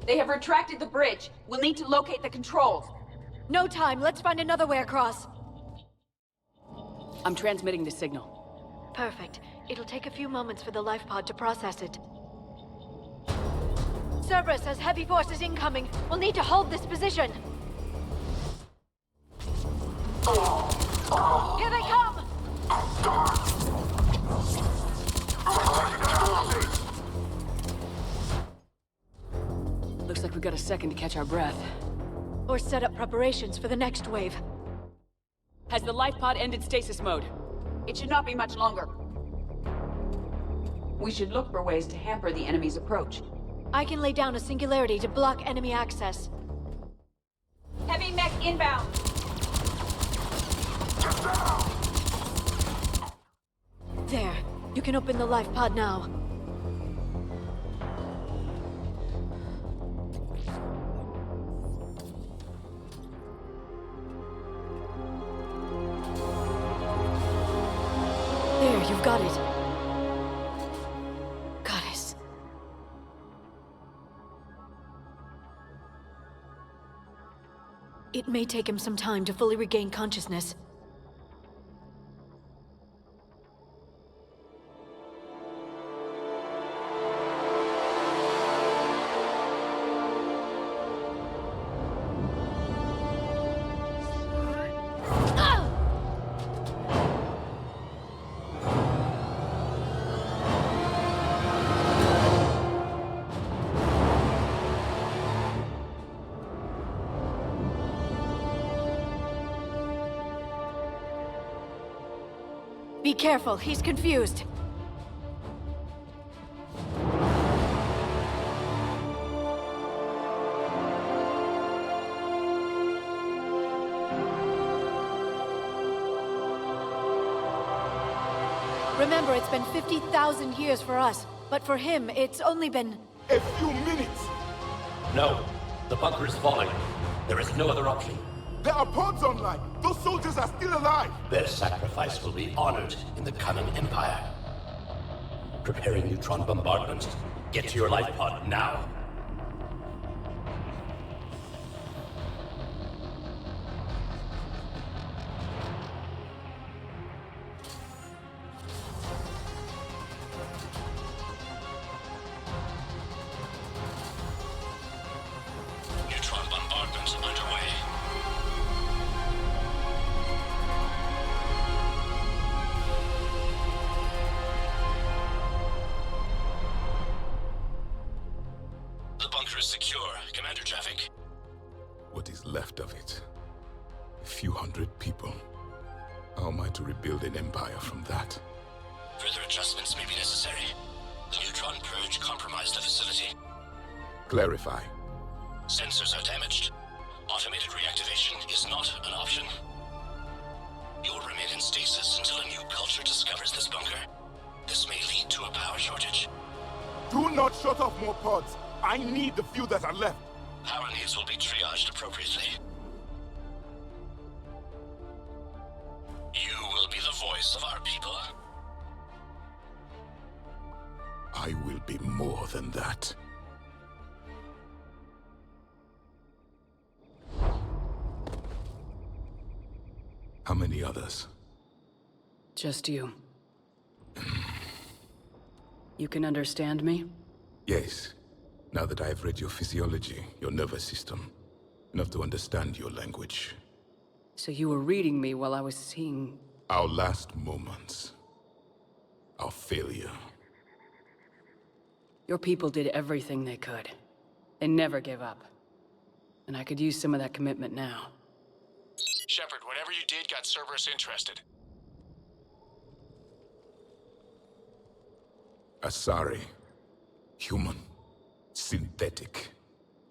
They have retracted the bridge. We'll need to locate the controls. No time. Let's find another way across. I'm transmitting the signal. Perfect. It'll take a few moments for the life pod to process it. Cerberus has heavy forces incoming. We'll need to hold this position. Here they come! Looks like we got a second to catch our breath. Or set up preparations for the next wave. Has the life pod ended stasis mode? It should not be much longer. We should look for ways to hamper the enemy's approach. I can lay down a singularity to block enemy access. Heavy mech inbound! There. You can open the life pod now. There, you've got it. Goddess. It may take him some time to fully regain consciousness. Be careful, he's confused. Remember, it's been 50,000 years for us, but for him, it's only been... A few minutes! No. The bunker is falling. There is no other option. There are pods online! Those soldiers are still alive! Their sacrifice will be honored in the coming Empire. Preparing neutron bombardment. Get to your life pod now. Neutron bombardment underway. The bunker is secure, Commander Traffic. What is left of it? A few hundred people. How am I to rebuild an empire from that? Further adjustments may be necessary. The neutron purge compromised the facility. Clarify. Sensors are damaged. Automated reactivation is not an option. You'll remain in stasis until a new culture discovers this bunker. This may lead to a power shortage. Do not shut off more pods! I need the few that are left! Power needs will be triaged appropriately. You will be the voice of our people. I will be more than that. How many others? Just you. You can understand me? Yes. Now that I have read your physiology, your nervous system, enough to understand your language. So you were reading me while I was seeing... Our last moments. Our failure. Your people did everything they could. They never gave up. And I could use some of that commitment now. Shepard, whatever you did got Cerberus interested. Asari. Human. Synthetic.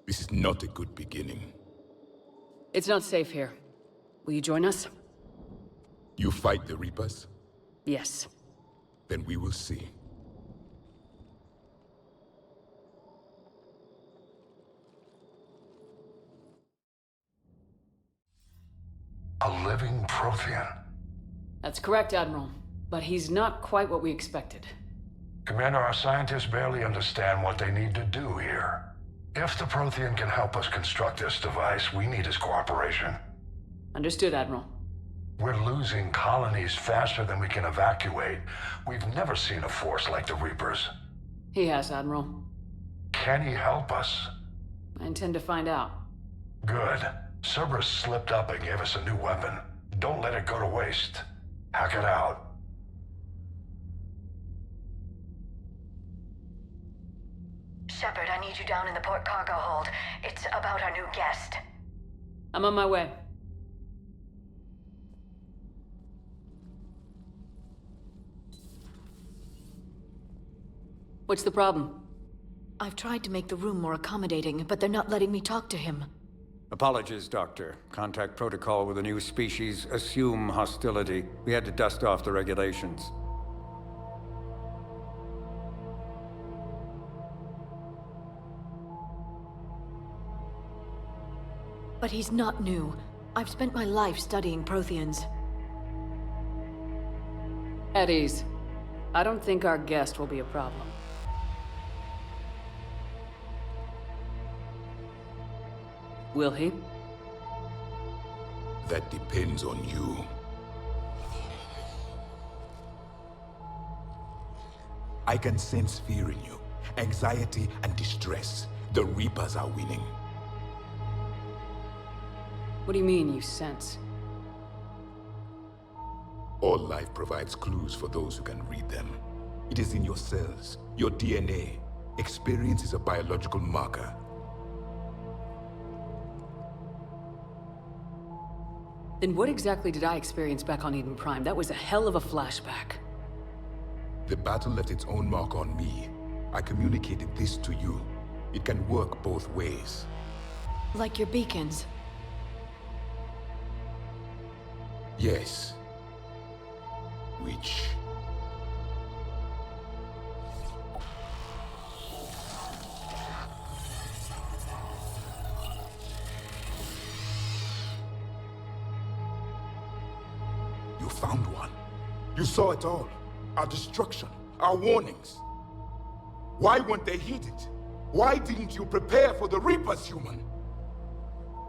This is not a good beginning. It's not safe here. Will you join us? You fight the Reapers? Yes. Then we will see. A living Prothean. That's correct, Admiral. But he's not quite what we expected. Commander, our scientists barely understand what they need to do here. If the Prothean can help us construct this device, we need his cooperation. Understood, Admiral. We're losing colonies faster than we can evacuate. We've never seen a force like the Reapers. He has, Admiral. Can he help us? I intend to find out. Good. Cerberus slipped up and gave us a new weapon. Don't let it go to waste. Hack it out. Shepard, I need you down in the port cargo hold. It's about our new guest. I'm on my way. What's the problem? I've tried to make the room more accommodating, but they're not letting me talk to him. Apologies, Doctor. Contact protocol with a new species. Assume hostility. We had to dust off the regulations. But he's not new. I've spent my life studying Protheans. At ease. I don't think our guest will be a problem. Will he? That depends on you. I can sense fear in you, anxiety and distress. The Reapers are winning. What do you mean, you sense? All life provides clues for those who can read them. It is in your cells, your DNA. Experience is a biological marker. Then what exactly did I experience back on Eden Prime? That was a hell of a flashback. The battle left its own mark on me. I communicated this to you. It can work both ways. Like your beacons. Yes. Which... You found one. You saw it all. Our destruction, our warnings. Why weren't they heeded? Why didn't you prepare for the Reapers, human?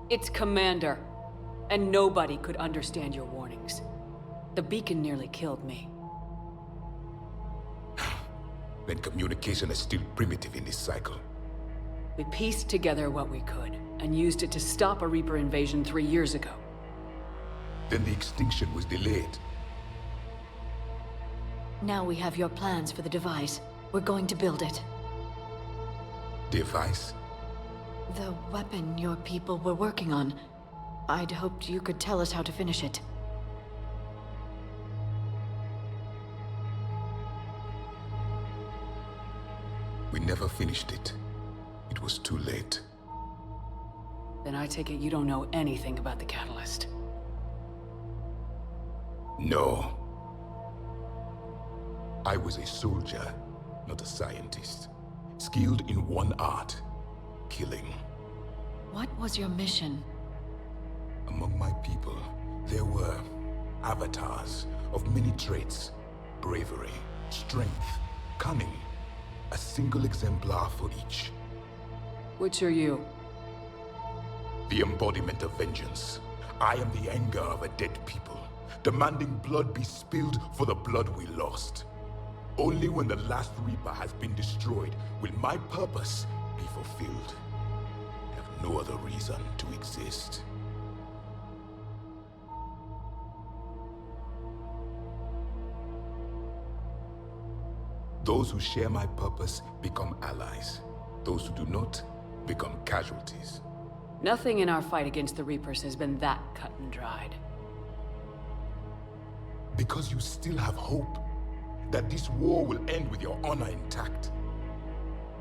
It's Commander. And nobody could understand your warnings. The beacon nearly killed me. Then communication is still primitive in this cycle. We pieced together what we could, and used it to stop a Reaper invasion 3 years ago. Then the extinction was delayed. Now we have your plans for the device. We're going to build it. Device? The weapon your people were working on. I'd hoped you could tell us how to finish it. We never finished it. It was too late. Then I take it you don't know anything about the catalyst. No. I was a soldier, not a scientist. Skilled in one art, killing. What was your mission? Among my people, there were avatars of many traits. Bravery, strength, cunning. A single exemplar for each. Which are you? The embodiment of vengeance. I am the anger of a dead people, demanding blood be spilled for the blood we lost. Only when the last Reaper has been destroyed will my purpose be fulfilled. I have no other reason to exist. Those who share my purpose become allies. Those who do not become casualties. Nothing in our fight against the Reapers has been that cut and dried. Because you still have hope that this war will end with your honor intact.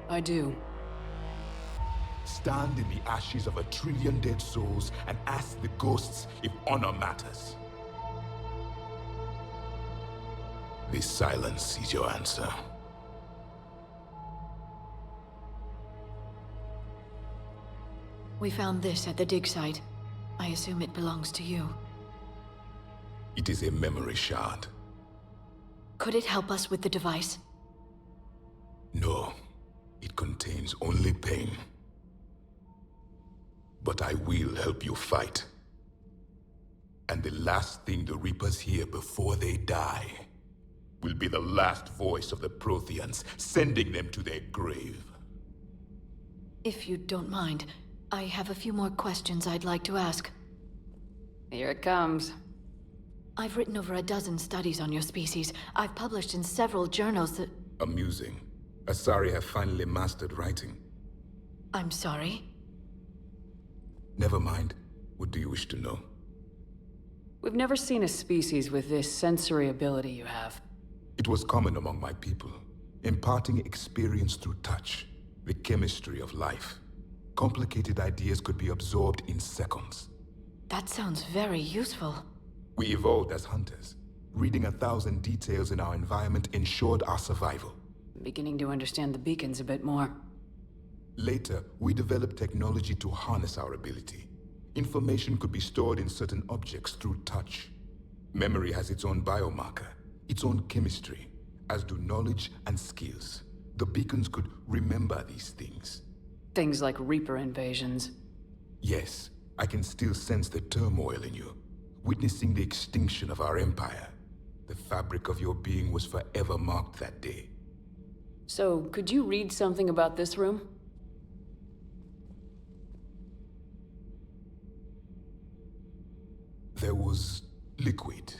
I do. Stand in the ashes of 1 trillion dead souls and ask the ghosts if honor matters. This silence is your answer. We found this at the dig site. I assume it belongs to you. It is a memory shard. Could it help us with the device? No, it contains only pain. but I will help you fight. And the last thing the Reapers hear before they die will be the last voice of the Protheans, sending them to their grave. If you don't mind, I have a few more questions I'd like to ask. Here it comes. I've written over a dozen studies on your species. I've published in several journals that... Amusing. Asari have finally mastered writing. I'm sorry? Never mind. What do you wish to know? We've never seen a species with this sensory ability you have. It was common among my people, imparting experience through touch, the chemistry of life. Complicated ideas could be absorbed in seconds. That sounds very useful. We evolved as hunters. Reading 1,000 details in our environment ensured our survival. I'm beginning to understand the beacons a bit more. Later, we developed technology to harness our ability. Information could be stored in certain objects through touch. Memory has its own biomarker, its own chemistry, as do knowledge and skills. The beacons could remember these things. Things like Reaper invasions. Yes, I can still sense the turmoil in you, witnessing the extinction of our empire. The fabric of your being was forever marked that day. So, could you read something about this room? There was liquid,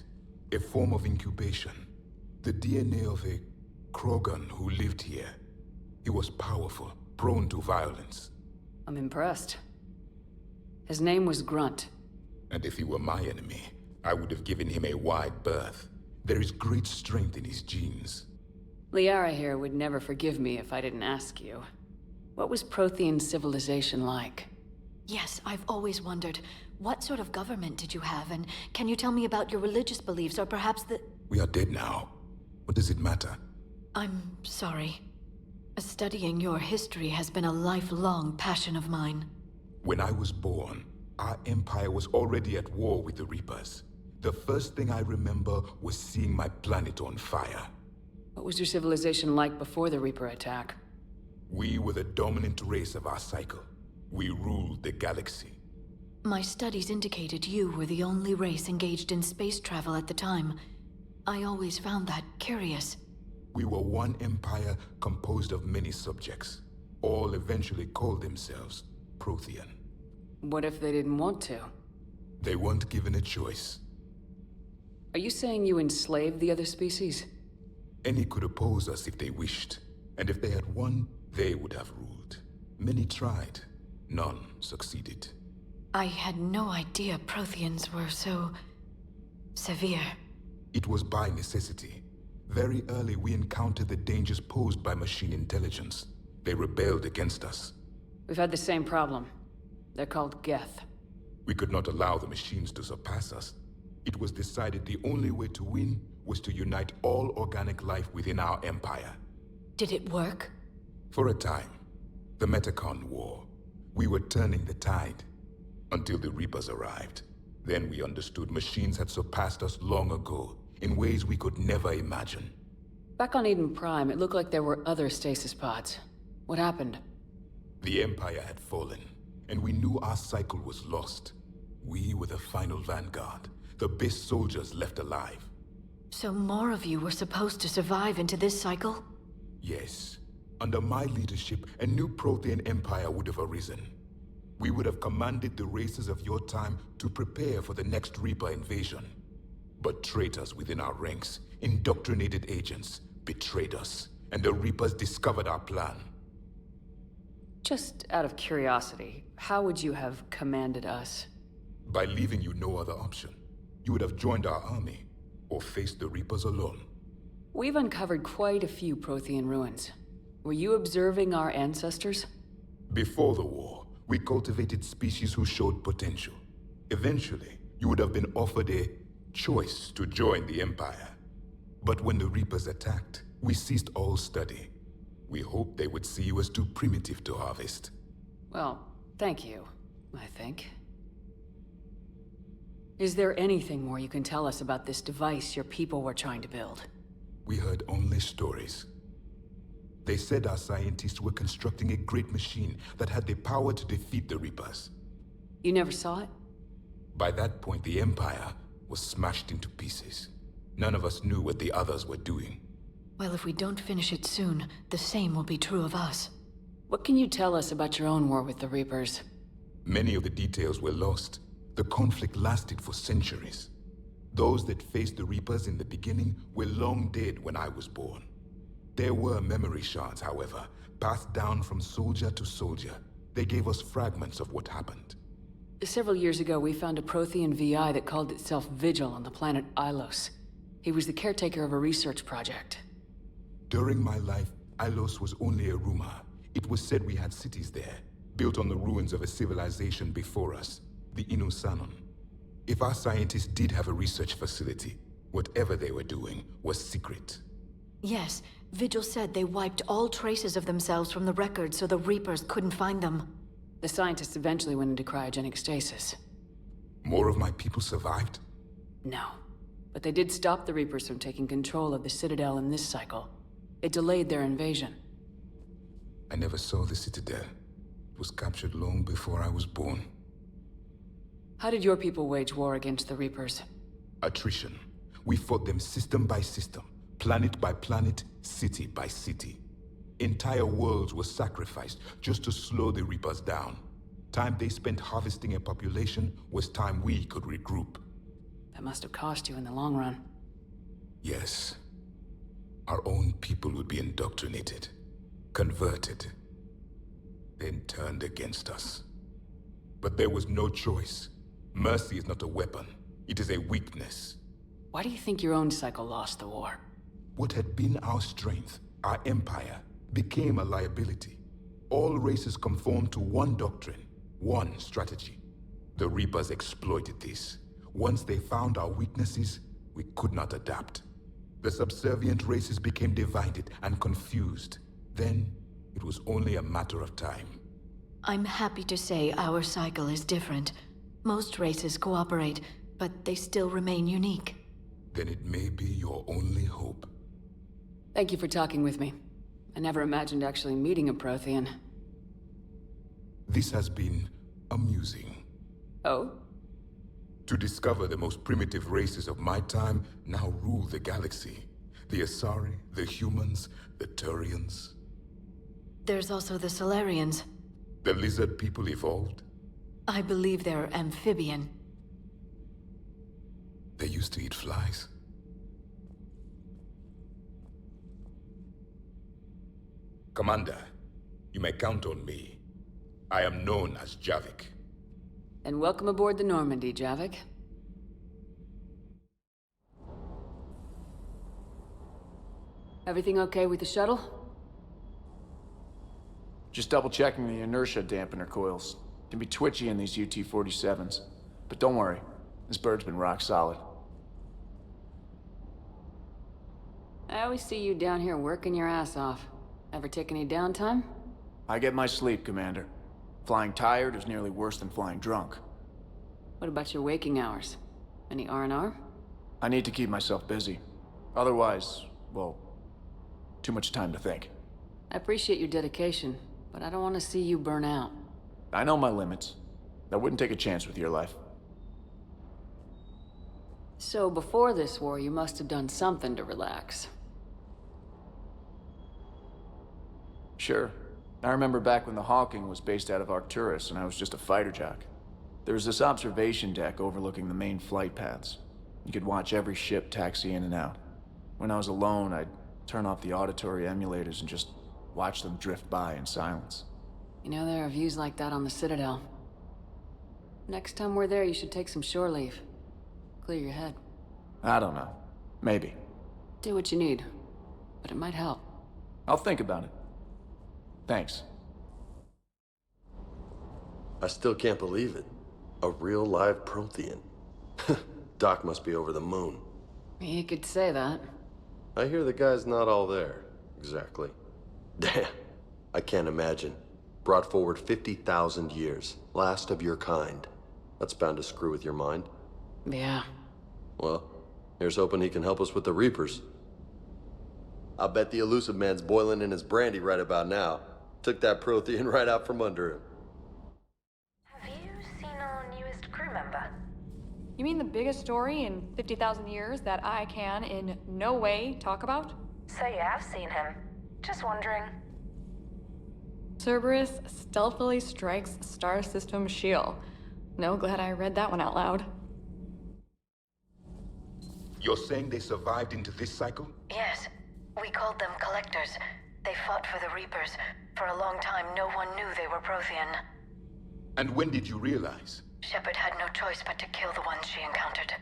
a form of incubation. The DNA of a Krogan who lived here. He was powerful, prone to violence. I'm impressed. His name was Grunt. And if he were my enemy, I would have given him a wide berth. There is great strength in his genes. Liara here would never forgive me if I didn't ask you. What was Prothean civilization like? Yes, I've always wondered, what sort of government did you have, and can you tell me about your religious beliefs, or perhaps the... We are dead now. What does it matter? I'm sorry. Studying your history has been a lifelong passion of mine. When I was born, our empire was already at war with the Reapers. The first thing I remember was seeing my planet on fire. What was your civilization like before the Reaper attack? We were the dominant race of our cycle. We ruled the galaxy. My studies indicated you were the only race engaged in space travel at the time. I always found that curious. We were one empire composed of many subjects. All eventually called themselves Prothean. What if they didn't want to? They weren't given a choice. Are you saying you enslaved the other species? Any could oppose us if they wished. And if they had won, they would have ruled. Many tried. None succeeded. I had no idea Protheans were so... severe. It was by necessity. Very early we encountered the dangers posed by machine intelligence. They rebelled against us. We've had the same problem. They're called Geth. We could not allow the machines to surpass us. It was decided the only way to win was to unite all organic life within our empire. Did it work? For a time. The Metacon War. We were turning the tide. Until the Reapers arrived. Then we understood machines had surpassed us long ago, in ways we could never imagine. Back on Eden Prime, it looked like there were other stasis pods. What happened? The Empire had fallen, and we knew our cycle was lost. We were the final vanguard, the best soldiers left alive. So more of you were supposed to survive into this cycle? Yes. Under my leadership, a new Prothean empire would have arisen. We would have commanded the races of your time to prepare for the next Reaper invasion. But traitors within our ranks, indoctrinated agents, betrayed us, and the Reapers discovered our plan. Just out of curiosity, how would you have commanded us? By leaving you no other option. You would have joined our army, or faced the Reapers alone. We've uncovered quite a few Prothean ruins. Were you observing our ancestors? Before the war, we cultivated species who showed potential. Eventually, you would have been offered a choice to join the Empire. But when the Reapers attacked, we ceased all study. We hoped they would see you as too primitive to harvest. Well, thank you, I think. Is there anything more you can tell us about this device your people were trying to build? We heard only stories. They said our scientists were constructing a great machine that had the power to defeat the Reapers. You never saw it? By that point, the Empire was smashed into pieces. None of us knew what the others were doing. Well, if we don't finish it soon, the same will be true of us. What can you tell us about your own war with the Reapers? Many of the details were lost. The conflict lasted for centuries. Those that faced the Reapers in the beginning were long dead when I was born. There were memory shards, however, passed down from soldier to soldier. They gave us fragments of what happened. Several years ago, we found a Prothean VI that called itself Vigil on the planet Ilos. He was the caretaker of a research project. During my life, Ilos was only a rumor. It was said we had cities there, built on the ruins of a civilization before us, the Inusanon. If our scientists did have a research facility, whatever they were doing was secret. Yes, Vigil said they wiped all traces of themselves from the records so the Reapers couldn't find them. The scientists eventually went into cryogenic stasis. More of my people survived? No. But they did stop the Reapers from taking control of the Citadel in this cycle. It delayed their invasion. I never saw the Citadel. It was captured long before I was born. How did your people wage war against the Reapers? Attrition. We fought them system by system, planet by planet, city by city. Entire worlds were sacrificed just to slow the Reapers down. Time they spent harvesting a population was time we could regroup. That must have cost you in the long run. Yes. Our own people would be indoctrinated, converted, then turned against us. But there was no choice. Mercy is not a weapon. It is a weakness. Why do you think your own cycle lost the war? What had been our strength, our empire, became a liability. All races conformed to one doctrine, one strategy. The Reapers exploited this. Once they found our weaknesses, we could not adapt. The subservient races became divided and confused. Then, it was only a matter of time. I'm happy to say our cycle is different. Most races cooperate, but they still remain unique. Then it may be your only hope. Thank you for talking with me. I never imagined actually meeting a Prothean. This has been amusing. Oh? To discover the most primitive races of my time now rule the galaxy. The Asari, the humans, the Turians. There's also the Solarians. The lizard people evolved. I believe they're amphibian. They used to eat flies. Commander, you may count on me. I am known as Javik. And welcome aboard the Normandy, Javik. Everything okay with the shuttle? Just double checking the inertia dampener coils. Can be twitchy in these UT-47s. But don't worry, this bird's been rock solid. I always see you down here working your ass off. Ever take any downtime? I get my sleep, Commander. Flying tired is nearly worse than flying drunk. What about your waking hours? Any R&R? I need to keep myself busy. Otherwise, well, too much time to think. I appreciate your dedication, but I don't want to see you burn out. I know my limits. I wouldn't take a chance with your life. So before this war, you must have done something to relax. Sure. I remember back when the Hawking was based out of Arcturus and I was just a fighter jock. There was this observation deck overlooking the main flight paths. You could watch every ship taxi in and out. When I was alone, I'd turn off the auditory emulators and just watch them drift by in silence. You know, there are views like that on the Citadel. Next time we're there, you should take some shore leave. Clear your head. I don't know. Maybe. Do what you need, but it might help. I'll think about it. Thanks. I still can't believe it. A real live Prothean. Doc must be over the moon. You could say that. I hear the guy's not all there. Exactly. Damn. I can't imagine. Brought forward 50,000 years. Last of your kind. That's bound to screw with your mind. Yeah. Well, here's hoping he can help us with the Reapers. I bet the elusive man's boiling in his brandy right about now. Took that Prothean right out from under him. Have you seen all You mean the biggest story in 50,000 years that I can in no way talk about? So you have seen him. Just wondering. Cerberus stealthily strikes star system shield. No, glad I read that one out loud. You're saying they survived into this cycle? Yes. We called them Collectors. They fought for the Reapers. For a long time, no one knew they were Prothean. And when did you realize? Shepard had no choice but to kill the ones she encountered.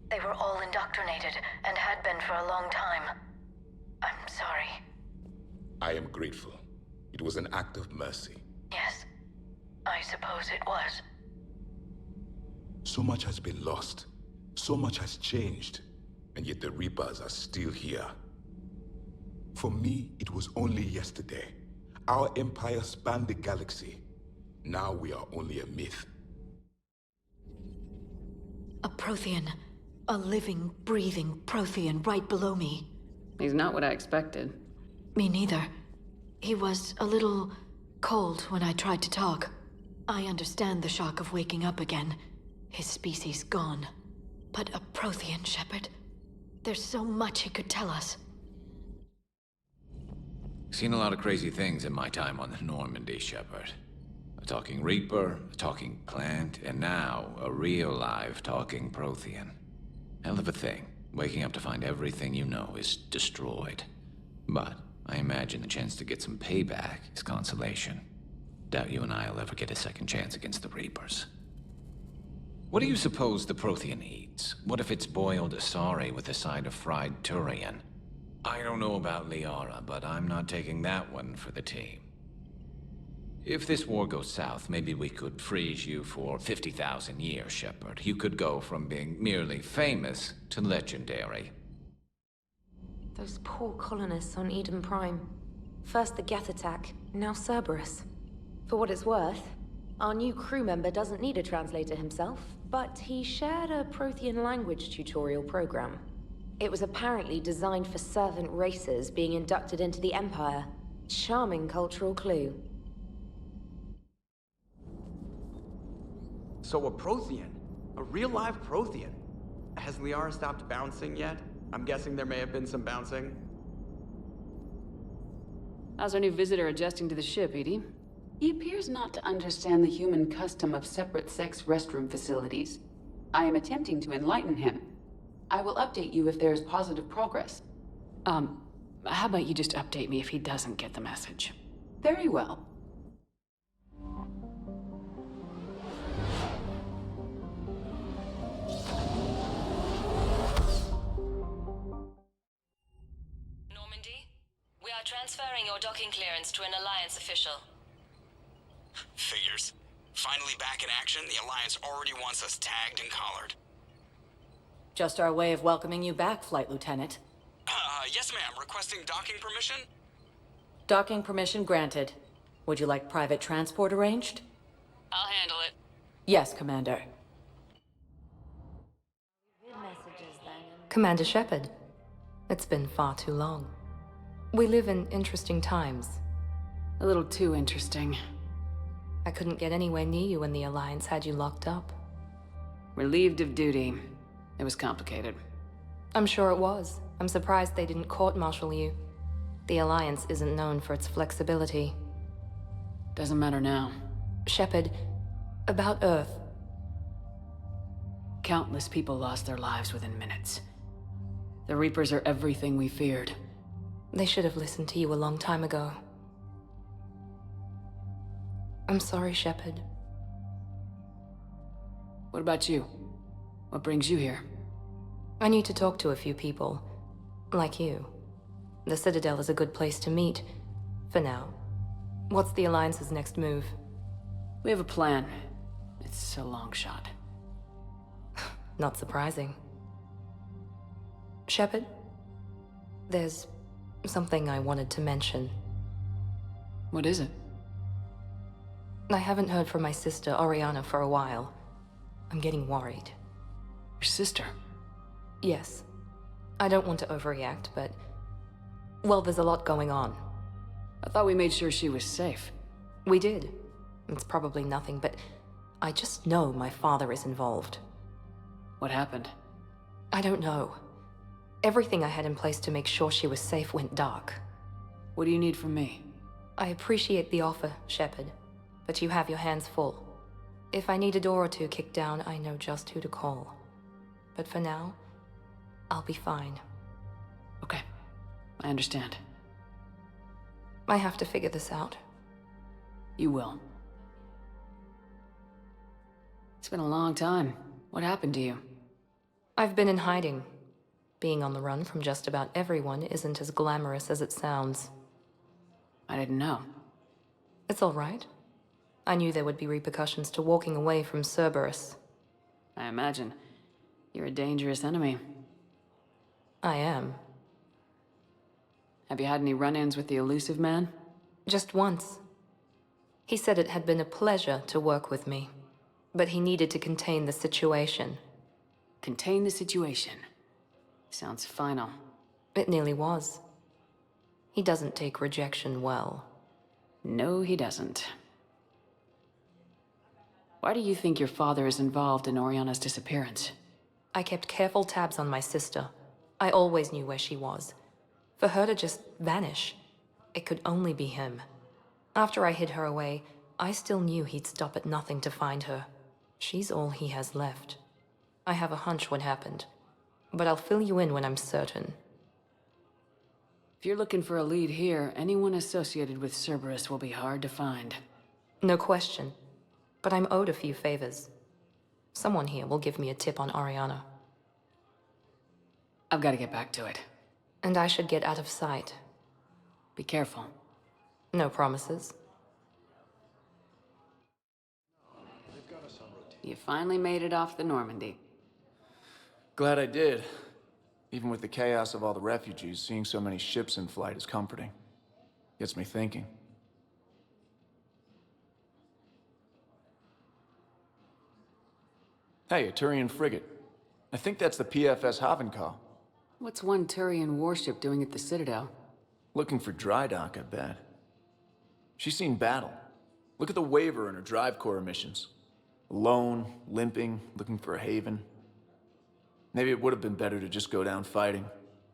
They were all indoctrinated, and had been for a long time. I'm sorry. I am grateful. It was an act of mercy. Yes. I suppose it was. So much has been lost. So much has changed. And yet the Reapers are still here. For me, it was only yesterday. Our empire spanned the galaxy. Now we are only a myth. A Prothean. A living, breathing Prothean right below me. He's not what I expected. Me neither. He was a little cold when I tried to talk. I understand the shock of waking up again. His species gone. But a Prothean, Shepard. There's so much he could tell us. Seen a lot of crazy things in my time on the Normandy, Shepard. A talking Reaper, a talking plant, and now a real live talking Prothean. Hell of a thing, waking up to find everything you know is destroyed. But I imagine the chance to get some payback is consolation. Doubt you and I'll ever get a second chance against the Reapers. What do you suppose the Prothean eats? What if it's boiled Asari with a side of fried Turian? I don't know about Liara, but I'm not taking that one for the team. If this war goes south, maybe we could freeze you for 50,000 years, Shepard. You could go from being merely famous to legendary. Those poor colonists on Eden Prime. First the Geth attack, now Cerberus. For what it's worth, our new crew member doesn't need a translator himself, but he shared a Prothean language tutorial program. It was apparently designed for servant races being inducted into the Empire. Charming cultural clue. So a Prothean? A real live Prothean? Has Liara stopped bouncing yet? I'm guessing there may have been some bouncing. How's our new visitor adjusting to the ship, Edie? He appears not to understand the human custom of separate-sex restroom facilities. I am attempting to enlighten him. I will update you if there is positive progress. How about you just update me if he doesn't get the message? Very well. Normandy, we are transferring your docking clearance to an Alliance official. Figures. Finally back in action, the Alliance already wants us tagged and collared. Just our way of welcoming you back, Flight Lieutenant. Yes ma'am, requesting docking permission? Docking permission granted. Would you like private transport arranged? I'll handle it. Yes, Commander. Commander Shepard. It's been far too long. We live in interesting times. A little too interesting. I couldn't get anywhere near you when the Alliance had you locked up. Relieved of duty. It was complicated. I'm sure it was. I'm surprised they didn't court-martial you. The Alliance isn't known for its flexibility. Doesn't matter now. Shepard, about Earth. Countless people lost their lives within minutes. The Reapers are everything we feared. They should have listened to you a long time ago. I'm sorry, Shepard. What about you? What brings you here? I need to talk to a few people. Like you. The Citadel is a good place to meet. For now. What's the Alliance's next move? We have a plan. It's a long shot. Not surprising. Shepard? There's something I wanted to mention. What is it? I haven't heard from my sister, Oriana, for a while. I'm getting worried. Your sister? Yes. I don't want to overreact, but... well, there's a lot going on. I thought we made sure she was safe. We did. It's probably nothing, but I just know my father is involved. What happened? I don't know. Everything I had in place to make sure she was safe went dark. What do you need from me? I appreciate the offer, Shepard, but you have your hands full. If I need a door or two kicked down, I know just who to call. But for now, I'll be fine. Okay, I understand. I have to figure this out. You will. It's been a long time. What happened to you? I've been in hiding. Being on the run from just about everyone isn't as glamorous as it sounds. I didn't know. It's all right. I knew there would be repercussions to walking away from Cerberus. I imagine. You're a dangerous enemy. I am. Have you had any run-ins with the elusive man? Just once. He said it had been a pleasure to work with me, but he needed to contain the situation. Contain the situation. Sounds final. It nearly was. He doesn't take rejection well. No, he doesn't. Why do you think your father is involved in Oriana's disappearance? I kept careful tabs on my sister. I always knew where she was. For her to just vanish, it could only be him. After I hid her away, I still knew he'd stop at nothing to find her. She's all he has left. I have a hunch what happened, but I'll fill you in when I'm certain. If you're looking for a lead here, anyone associated with Cerberus will be hard to find. No question, but I'm owed a few favors. Someone here will give me a tip on Oriana. I've got to get back to it. And I should get out of sight. Be careful. No promises. You finally made it off the Normandy. Glad I did. Even with the chaos of all the refugees, seeing so many ships in flight is comforting. Gets me thinking. Hey, a Turian frigate. I think that's the PFS Havenkaw. What's one Turian warship doing at the Citadel? Looking for dry dock, I bet. She's seen battle. Look at the waiver in her drive core emissions. Alone, limping, looking for a haven. Maybe it would have been better to just go down fighting,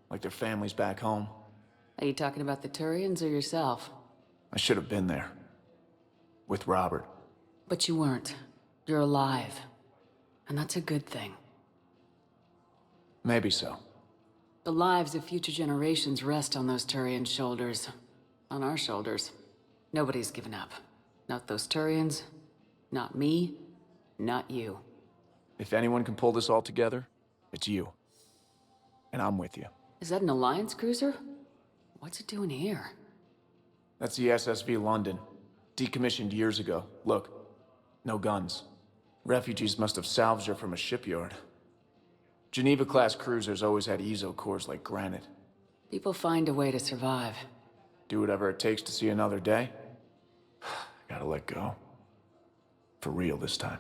like their families back home. Are you talking about the Turians or yourself? I should have been there. With Robert. But you weren't. You're alive. And that's a good thing. Maybe so. The lives of future generations rest on those Turian shoulders. On our shoulders. Nobody's given up. Not those Turians. Not me. Not you. If anyone can pull this all together, it's you. And I'm with you. Is that an Alliance cruiser? What's it doing here? That's the SSV London. Decommissioned years ago. Look. No guns. Refugees must have salvaged her from a shipyard. Geneva-class cruisers always had eezo cores like granite. People find a way to survive. Do whatever it takes to see another day. Gotta let go. For real this time.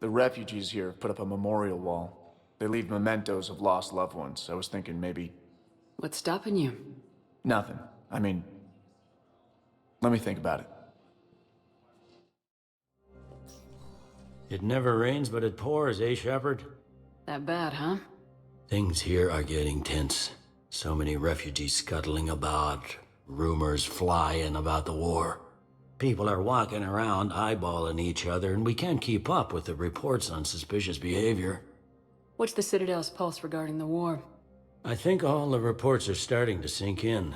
The refugees here have put up a memorial wall. They leave mementos of lost loved ones. I was thinking maybe... What's stopping you? Nothing. I mean... Let me think about it. It never rains, but it pours, eh, Shepard? That bad, huh? Things here are getting tense. So many refugees scuttling about, rumors flying about the war. People are walking around eyeballing each other, and we can't keep up with the reports on suspicious behavior. What's the Citadel's pulse regarding the war? I think all the reports are starting to sink in.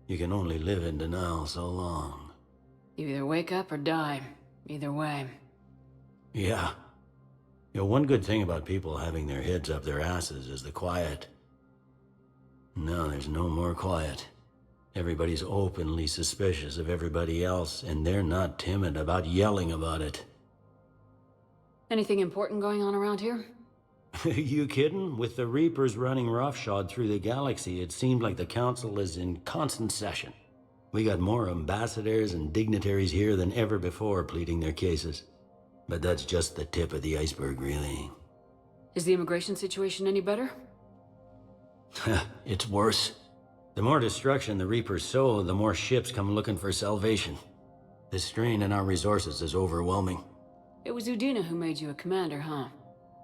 You can only live in denial so long. You either wake up or die. Either way. Yeah. You know, one good thing about people having their heads up their asses is the quiet. No, there's no more quiet. Everybody's openly suspicious of everybody else, and they're not timid about yelling about it. Anything important going on around here? You kidding? With the Reapers running roughshod through the galaxy, it seemed like the Council is in constant session. We got more ambassadors and dignitaries here than ever before pleading their cases. But that's just the tip of the iceberg, really. Is the immigration situation any better? It's worse. The more destruction the Reapers sow, the more ships come looking for salvation. The strain on our resources is overwhelming. It was Udina who made you a commander, huh?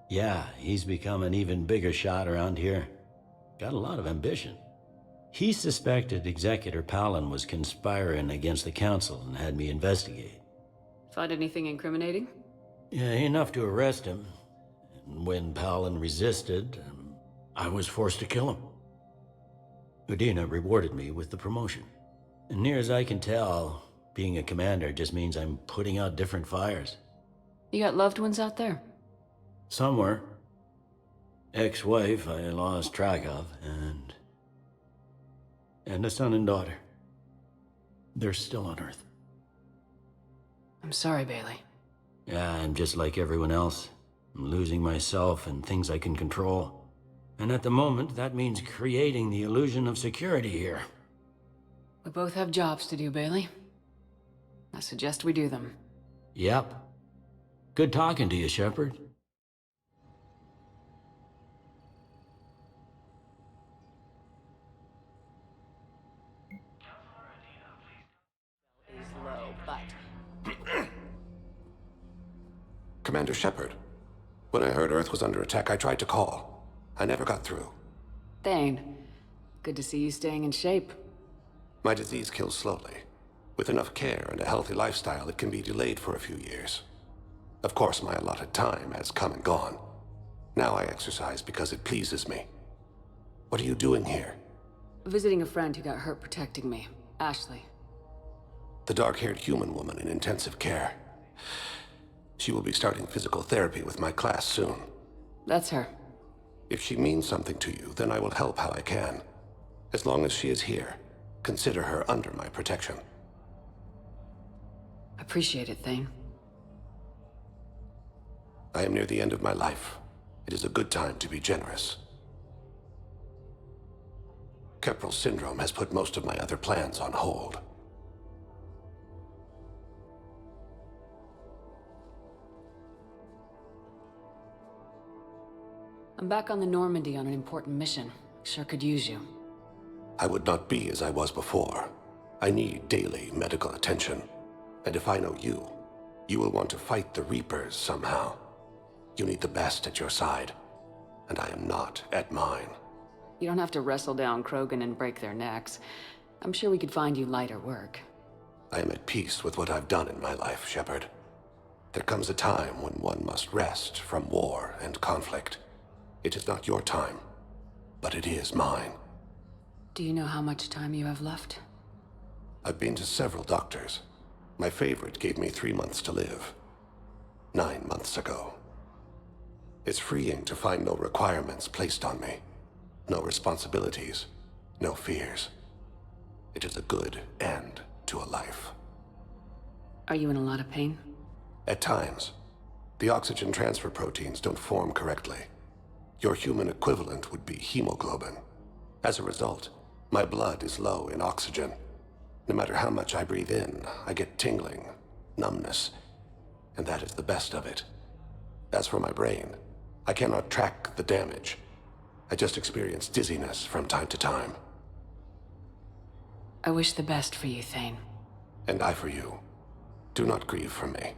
Yeah, he's become an even bigger shot around here. Got a lot of ambition. He suspected Executor Palin was conspiring against the Council and had me investigate. Find anything incriminating? Yeah, enough to arrest him. And when Palin resisted, I was forced to kill him. Udina rewarded me with the promotion. And near as I can tell, being a commander just means I'm putting out different fires. You got loved ones out there? Somewhere. Ex-wife I lost track of, and a son and daughter. They're still on Earth. I'm sorry, Bailey. Yeah, I'm just like everyone else. I'm losing myself and things I can control. And at the moment, that means creating the illusion of security here. We both have jobs to do, Bailey. I suggest we do them. Yep. Good talking to you, Shepard. Commander Shepard. When I heard Earth was under attack, I tried to call. I never got through. Thane, good to see you staying in shape. My disease kills slowly. With enough care and a healthy lifestyle, it can be delayed for a few years. Of course, my allotted time has come and gone. Now I exercise because it pleases me. What are you doing here? Visiting a friend who got hurt protecting me, Ashley. The dark-haired human woman in intensive care. She will be starting physical therapy with my class soon. That's her. If she means something to you, then I will help how I can. As long as she is here, consider her under my protection. Appreciate it, Thane. I am near the end of my life. It is a good time to be generous. Keprel syndrome has put most of my other plans on hold. I'm back on the Normandy on an important mission. Sure could use you. I would not be as I was before. I need daily medical attention. And if I know you, you will want to fight the Reapers somehow. You need the best at your side, and I am not at mine. You don't have to wrestle down Krogan and break their necks. I'm sure we could find you lighter work. I am at peace with what I've done in my life, Shepard. There comes a time when one must rest from war and conflict. It is not your time, but it is mine. Do you know how much time you have left? I've been to several doctors. My favorite gave me 3 months to live. 9 months ago. It's freeing to find no requirements placed on me. No responsibilities, no fears. It is a good end to a life. Are you in a lot of pain? At times. The oxygen transfer proteins don't form correctly. Your human equivalent would be hemoglobin. As a result, my blood is low in oxygen. No matter how much I breathe in, I get tingling, numbness, and that is the best of it. As for my brain, I cannot track the damage. I just experience dizziness from time to time. I wish the best for you, Thane. And I for you. Do not grieve for me.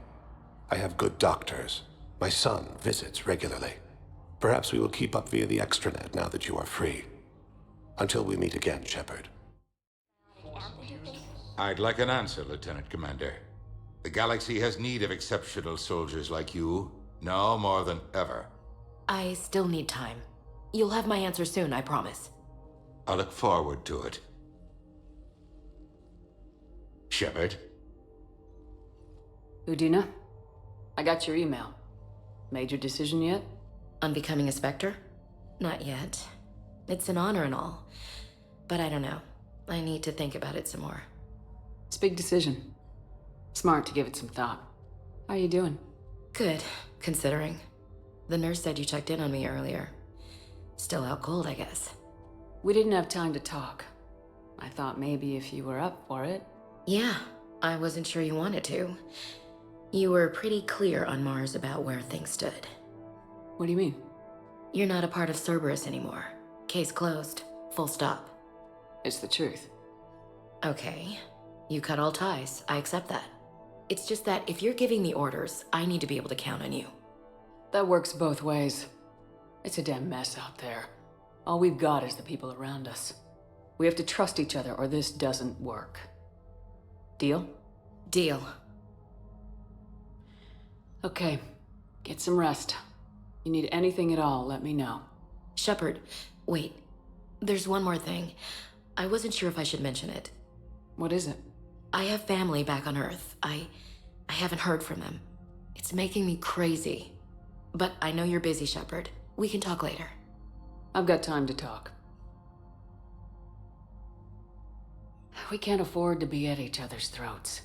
I have good doctors. My son visits regularly. Perhaps we will keep up via the extranet now that you are free. Until we meet again, Shepard. I'd like an answer, Lieutenant Commander. The galaxy has need of exceptional soldiers like you, now more than ever. I still need time. You'll have my answer soon, I promise. I look forward to it. Shepard? Udina, I got your email. Made your decision yet? On becoming a Spectre? Not yet. It's an honor and all. But I don't know. I need to think about it some more. It's a big decision. Smart to give it some thought. How are you doing? Good, considering. The nurse said you checked in on me earlier. Still out cold, I guess. We didn't have time to talk. I thought maybe if you were up for it. Yeah, I wasn't sure you wanted to. You were pretty clear on Mars about where things stood. What do you mean? You're not a part of Cerberus anymore. Case closed. Full stop. It's the truth. Okay. You cut all ties. I accept that. It's just that if you're giving the orders, I need to be able to count on you. That works both ways. It's a damn mess out there. All we've got is the people around us. We have to trust each other or this doesn't work. Deal? Deal. Okay. Get some rest. You need anything at all, let me know. Shepard, wait. There's one more thing. I wasn't sure if I should mention it. What is it? I have family back on Earth. I haven't heard from them. It's making me crazy. But I know you're busy, Shepard. We can talk later. I've got time to talk. We can't afford to be at each other's throats.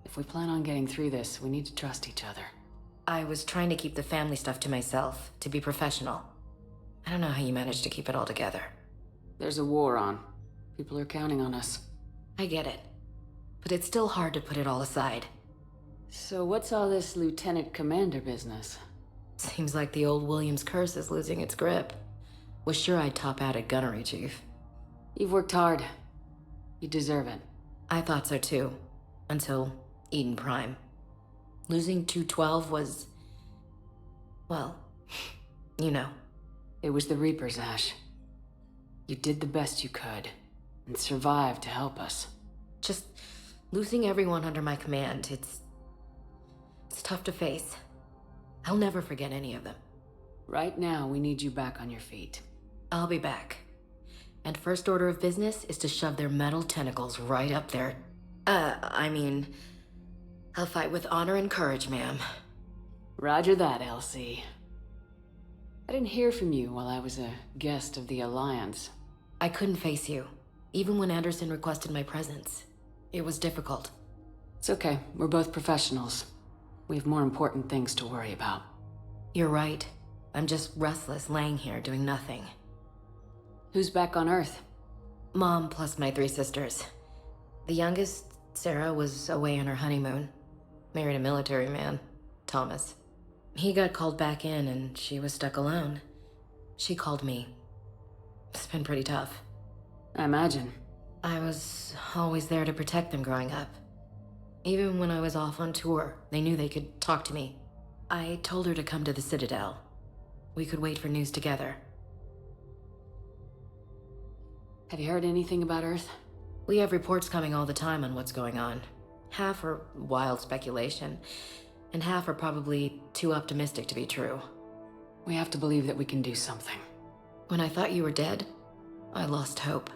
If we plan on getting through this, we need to trust each other. I was trying to keep the family stuff to myself, to be professional. I don't know how you managed to keep it all together. There's a war on. People are counting on us. I get it. But it's still hard to put it all aside. So what's all this Lieutenant Commander business? Seems like the old Williams curse is losing its grip. Was sure I'd top out at gunnery, Chief. You've worked hard. You deserve it. I thought so too. Until Eden Prime. Losing 212 was... well, you know. It was the Reapers, Ash. You did the best you could, and survived to help us. Just losing everyone under my command, it's tough to face. I'll never forget any of them. Right now, we need you back on your feet. I'll be back. And first order of business is to shove their metal tentacles right up there. I'll fight with honor and courage, ma'am. Roger that, LC. I didn't hear from you while I was a guest of the Alliance. I couldn't face you, even when Anderson requested my presence. It was difficult. It's okay. We're both professionals. We have more important things to worry about. You're right. I'm just restless, laying here doing nothing. Who's back on Earth? Mom plus my 3 sisters. The youngest, Sarah, was away on her honeymoon. Married a military man, Thomas. He got called back in and she was stuck alone. She called me. It's been pretty tough. I imagine. I was always there to protect them growing up. Even when I was off on tour, they knew they could talk to me. I told her to come to the Citadel. We could wait for news together. Have you heard anything about Earth? We have reports coming all the time on what's going on. Half are wild speculation, and half are probably too optimistic to be true. We have to believe that we can do something. When I thought you were dead, I lost hope.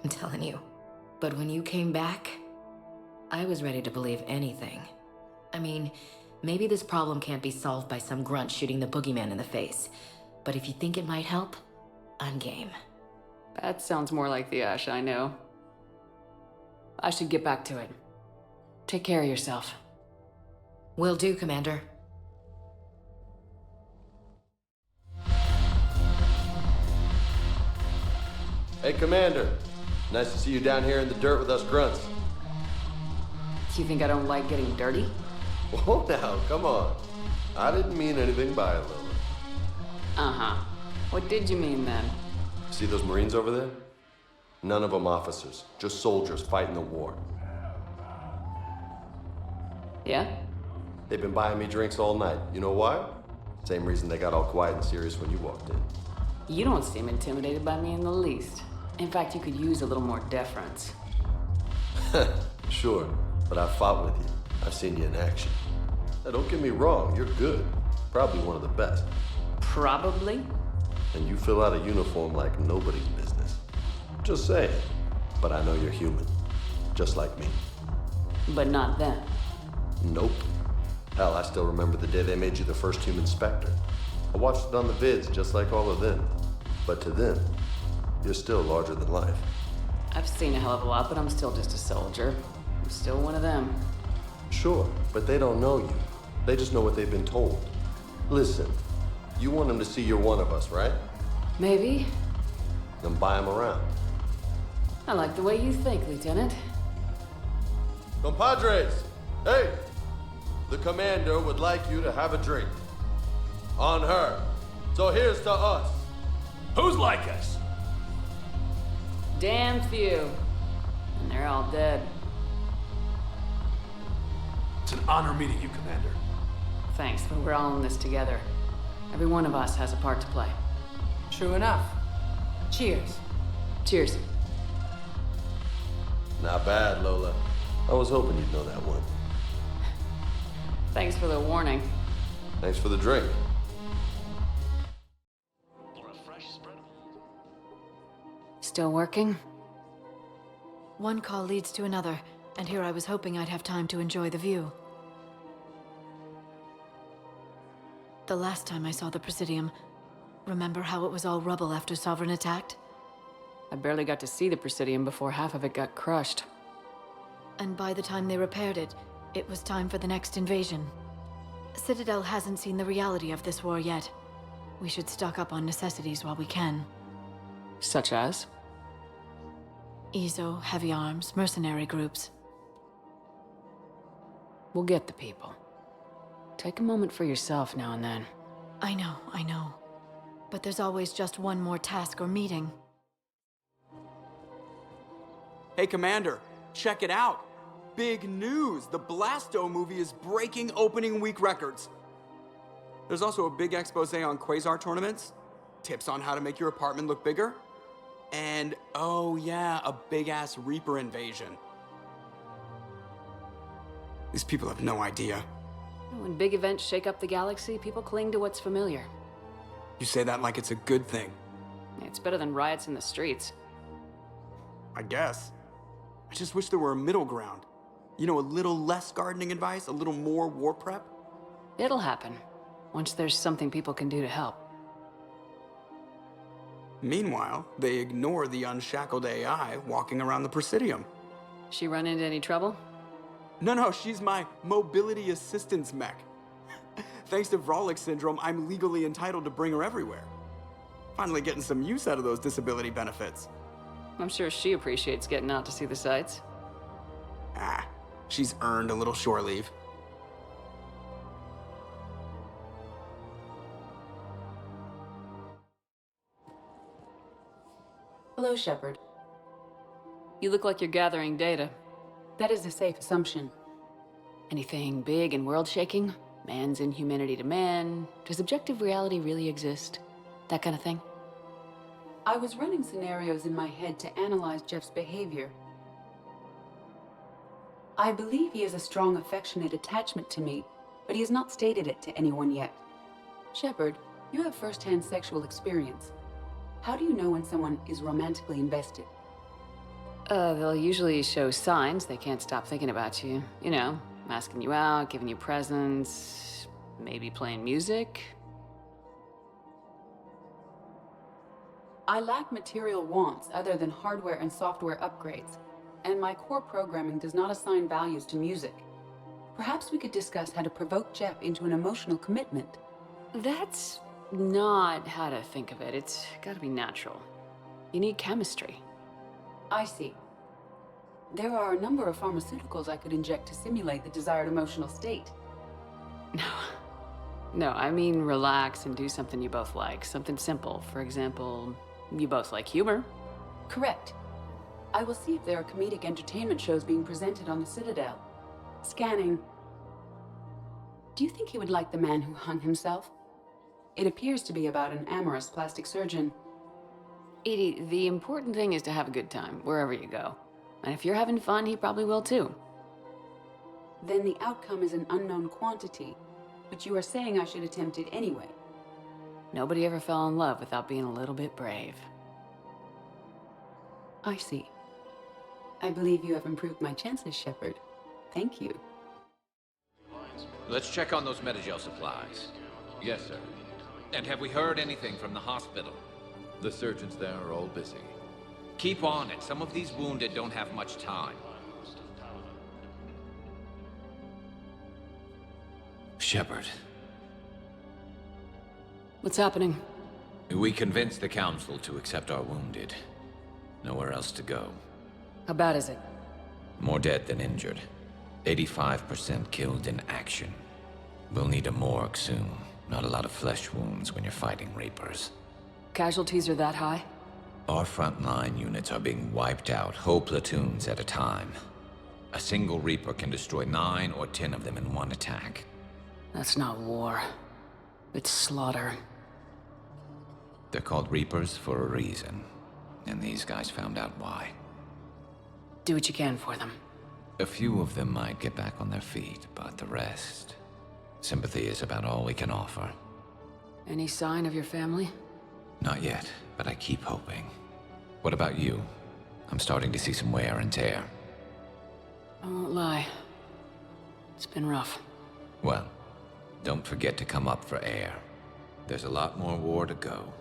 I'm telling you. But when you came back, I was ready to believe anything. I mean, maybe this problem can't be solved by some grunt shooting the boogeyman in the face. But if you think it might help, I'm game. That sounds more like the Ash I know. I should get back to it. Take care of yourself. Will do, Commander. Hey, Commander. Nice to see you down here in the dirt with us grunts. You think I don't like getting dirty? Oh, now, come on. I didn't mean anything by it, Lily. Uh-huh. What did you mean, then? See those Marines over there? None of them officers, just soldiers fighting the war. Yeah? They've been buying me drinks all night. You know why? Same reason they got all quiet and serious when you walked in. You don't seem intimidated by me in the least. In fact, you could use a little more deference. Sure, but I've fought with you. I've seen you in action. Now, don't get me wrong, you're good. Probably one of the best. Probably? And you fill out a uniform like nobody's business. Just saying. But I know you're human. Just like me. But not them. Nope. Hell, I still remember the day they made you the first human Spectre. I watched it on the vids just like all of them. But to them, you're still larger than life. I've seen a hell of a lot, but I'm still just a soldier. I'm still one of them. Sure, but they don't know you. They just know what they've been told. Listen, you want them to see you're one of us, right? Maybe. Then buy them around. I like the way you think, Lieutenant. Compadres! Hey! The commander would like you to have a drink. On her. So here's to us. Who's like us? Damn few. And they're all dead. It's an honor meeting you, Commander. Thanks, but we're all in this together. Every one of us has a part to play. True enough. Cheers. Cheers. Not bad, Lola. I was hoping you'd know that one. Thanks for the warning. Thanks for the drink. Still working? One call leads to another, and here I was hoping I'd have time to enjoy the view. The last time I saw the Presidium, remember how it was all rubble after Sovereign attacked? I barely got to see the Presidium before half of it got crushed. And by the time they repaired it, it was time for the next invasion. Citadel hasn't seen the reality of this war yet. We should stock up on necessities while we can. Such as? EZO, heavy arms, mercenary groups. We'll get the people. Take a moment for yourself now and then. I know. But there's always just one more task or meeting. Hey, Commander, check it out. Big news! The Blasto movie is breaking opening week records. There's also a big expose on Quasar tournaments, tips on how to make your apartment look bigger, and, oh yeah, a big-ass Reaper invasion. These people have no idea. When big events shake up the galaxy, people cling to what's familiar. You say that like it's a good thing. It's better than riots in the streets. I guess. I just wish there were a middle ground. You know, a little less gardening advice, a little more war prep. It'll happen, once there's something people can do to help. Meanwhile, they ignore the unshackled AI walking around the Presidium. She run into any trouble? No, she's my mobility assistance mech. Thanks to Vrolic syndrome, I'm legally entitled to bring her everywhere. Finally getting some use out of those disability benefits. I'm sure she appreciates getting out to see the sights. She's earned a little shore leave. Hello, Shepard. You look like you're gathering data. That is a safe assumption. Anything big and world-shaking? Man's inhumanity to man? Does objective reality really exist? That kind of thing? I was running scenarios in my head to analyze Jeff's behavior. I believe he has a strong affectionate attachment to me, but he has not stated it to anyone yet. Shepard, you have first-hand sexual experience. How do you know when someone is romantically invested? They'll usually show signs they can't stop thinking about you. You know, asking you out, giving you presents, maybe playing music. I lack material wants other than hardware and software upgrades, and my core programming does not assign values to music. Perhaps we could discuss how to provoke Jeff into an emotional commitment. That's not how to think of it. It's gotta be natural. You need chemistry. I see. There are a number of pharmaceuticals I could inject to simulate the desired emotional state. No, I mean relax and do something you both like. Something simple. For example, you both like humor. Correct. I will see if there are comedic entertainment shows being presented on the Citadel. Scanning. Do you think he would like The Man Who Hung Himself? It appears to be about an amorous plastic surgeon. Edie, the important thing is to have a good time, wherever you go. And if you're having fun, he probably will too. Then the outcome is an unknown quantity, but you are saying I should attempt it anyway. Nobody ever fell in love without being a little bit brave. I see. I believe you have improved my chances, Shepard. Thank you. Let's check on those Metagel supplies. Yes, sir. And have we heard anything from the hospital? The surgeons there are all busy. Keep on it. Some of these wounded don't have much time. Shepard. What's happening? We convinced the Council to accept our wounded. Nowhere else to go. How bad is it? More dead than injured. 85% killed in action. We'll need a morgue soon. Not a lot of flesh wounds when you're fighting Reapers. Casualties are that high? Our frontline units are being wiped out, whole platoons at a time. A single Reaper can destroy 9 or 10 of them in one attack. That's not war. It's slaughter. They're called Reapers for a reason, and these guys found out why. Do what you can for them. A few of them might get back on their feet, but the rest... sympathy is about all we can offer. Any sign of your family? Not yet, but I keep hoping. What about you? I'm starting to see some wear and tear. I won't lie. It's been rough. Well, don't forget to come up for air. There's a lot more war to go.